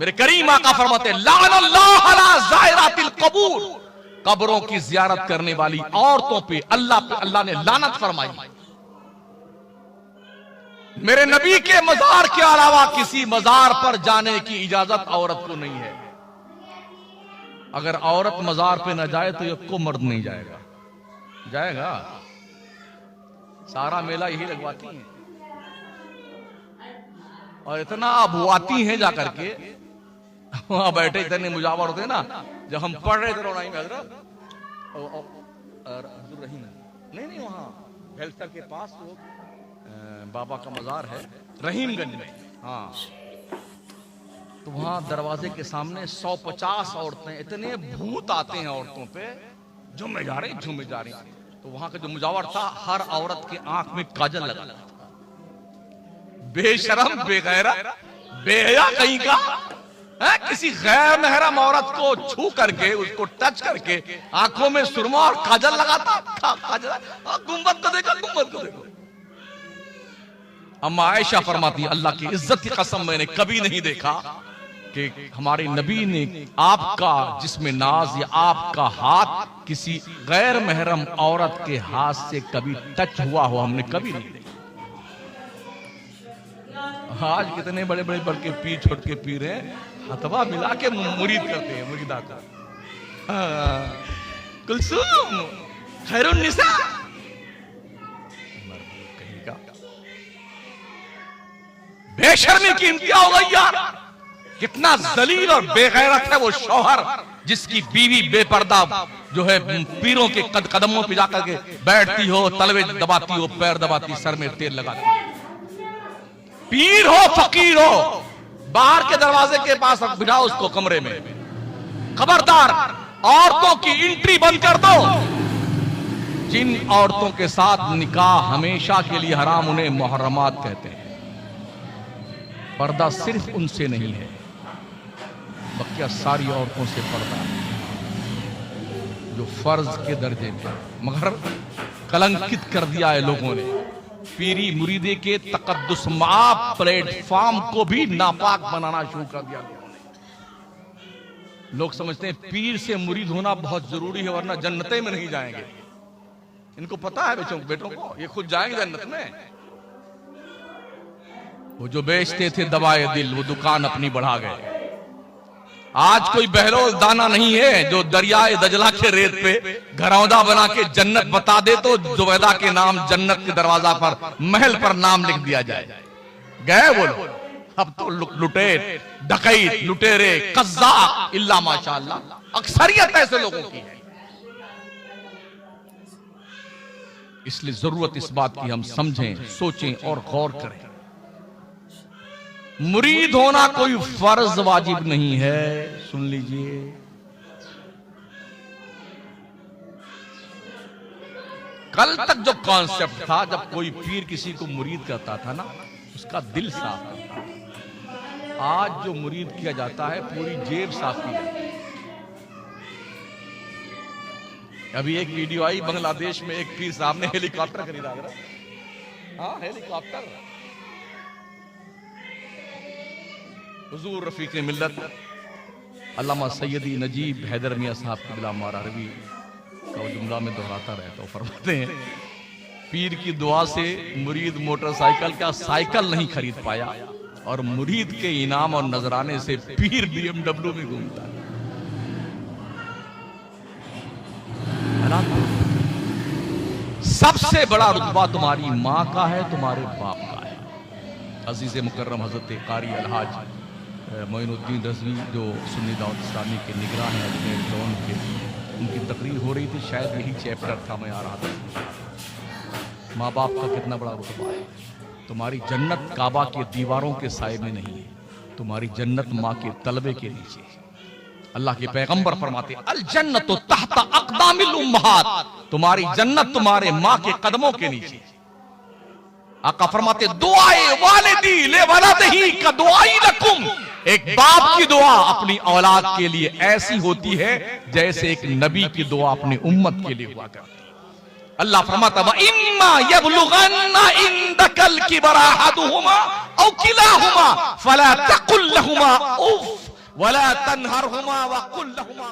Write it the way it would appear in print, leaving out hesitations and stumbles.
मेरे करीम आका फरमाते लानल्लाहु अला ज़ायरातिल कबूर, कब्रों की जियारत करने वाली औरतों पे अल्लाह ने लानत फरमाई। मेरे नबी के मजार के अलावा किसी मजार पर जाने की इजाजत औरत को नहीं है। अगर औरत मजार पे न जाए तो यक्को मर्द नहीं जाएगा। जाएगा? सारा मेला यही लगवाती हैं और इतना अबुआती हैं जाकर के, वहां बैठे इतने मुजावर होते ना। जब हम पढ़ रहे थे रोनाई में हजरत रहीम, नहीं वहां हेल्थ के पास वो बाबा का मजार है रहीमगंज में, हाँ, तो वहां दरवाजे के सामने 150 औरतें, इतने भूत आते हैं औरतों पे, झूमे जा रही। तो वहां का जो मुजावर था, हर औरत की आंख में काजल लगा था। बेशरम, बेगैरा, बेहया कहीं का है, किसी गैर महरम औरत को छू करके, उसको टच करके आंखों में सुरमा और काजल लगाता था। गुंबद को देखो। अम्मा आयशा फरमाती, अल्लाह की इज्जत की कसम मैंने कभी नहीं देखा कि हमारे नबी ने आपका जिसमें नाज या आपका हाथ किसी गैर महरम औरत के हाथ से कभी टच हुआ हो, हमने कभी नहीं देखा। आज कितने बड़े के पी छोड़ के पी रहे हैं, हथवा मिला के मुरीद करते हैं, मुरीदा का। कुलसूम खैरुन निसा, बेशर्मी की इंतहा हो गई यार। कितना जलील और बेगैरत है वो शौहर जिसकी बीवी बेपर्दा जो है पीरों के कदमों पे जाकर के बैठती हो, तलवे दबाती हो, पैर दबाती, सर में तेल लगाती हो। पीर हो फकीर हो, बाहर के दरवाजे के पास बिठाओ उसको कमरे में। खबरदार, औरतों की एंट्री बंद कर दो। जिन औरतों के साथ निकाह हमेशा के लिए हराम, उन्हें मुहर्रमात कहते हैं। पर्दा सिर्फ उनसे नहीं है, बल्कि सारी औरतों से पर्दा है जो फर्ज के दर्जे में, मगर कलंकित कर दिया है लोगों ने। पीरी मुरीदे के तकद्दुस माप प्लेटफॉर्म को भी नापाक बनाना शुरू कर दिया लोगों ने। लोग समझते हैं पीर से मुरीद होना बहुत जरूरी है, वरना जन्नते में नहीं जाएंगे। इनको पता है बेटों को, ये खुद जाएंगे जन्नत में। वो जो बेचते थे दवाए दिल, वो दुकान अपनी बढ़ा गए। आज कोई बहलोल दाना नहीं है जो दरियाए दजला के रेत पे घरौंदा बना के जन्नत बता दे तो जुबैदा के नाम जन्नत के दरवाजा पर, महल पर नाम लिख दिया जाए। गए वो लोग। अब तो लुटेर, डकैत, लुटेरे, कज़्ज़ाब, इल्ला माशाअल्लाह अक्सरियत ऐसे लोगों की है। इसलिए जरूरत इस बात की हम समझें, सोचें और गौर करें। मुरीद होना कोई फर्ज वाजिब नहीं है, सुन लीजिए। कल तक जो कॉन्सेप्ट था, जब कोई पीर किसी को मुरीद करता था ना, उसका दिल साफ करता था। आज जो मुरीद किया जाता है, पूरी जेब साफ की जाती है। अभी एक वीडियो आई, बांग्लादेश में एक पीर साहब ने हेलीकॉप्टर खरीदा। हाँ, हेलीकॉप्टर। हुजूर रफीक मिल्लत अल्लामा सैयदी नजीब हैदर मियां साहब की बिला मारा रवी का जुमला में दोहराता रहता है। फरमाते हैं, पीर की दुआ से मुरीद मोटरसाइकिल का साइकिल नहीं खरीद पाया, और मुरीद के इनाम और नजराने से पीर BMW में घूमता है। सबसे बड़ा रुतबा तुम्हारी माँ का है, तुम्हारे बाप का है। अजीज मुकर्रम हजरत कारी अलहाज मोइनुद्दीन रज़वी जो सुन्नी दावत इस्लामी के निगरान हैं अजमेर जोन के, उनकी तकरीर हो रही थी, शायद यही चैप्टर था, मैं आ रहा था। माँ बाप का कितना बड़ा रुतबा है। तुम्हारी जन्नत काबा के दीवारों के साए में नहीं है, तुम्हारी जन्नत माँ के तलबे के नीचे है। अल्लाह के पैगंबर फरमाते अल जन्नतु तहता अक़दामिल उम्महात, तुम्हारी जन्नत तुम्हारे माँ के कदमों के नीचे। आका फरमाते दुआए वालिदी ले वलदिही का दुआई लकुम, एक बाप की दुआ अपनी औलाद के लिए ऐसी होती है जैसे एक नबी की दुआ अपनी उम्मत के लिए हुआ करती है। अल्लाह फरमाता व इम्मा यबलुगन्ना इंदकल किबरा अहदुहुमा औ किलाहुमा फला तकुल लहुमा उफ वला तनहरहुमा व कुल लहुमा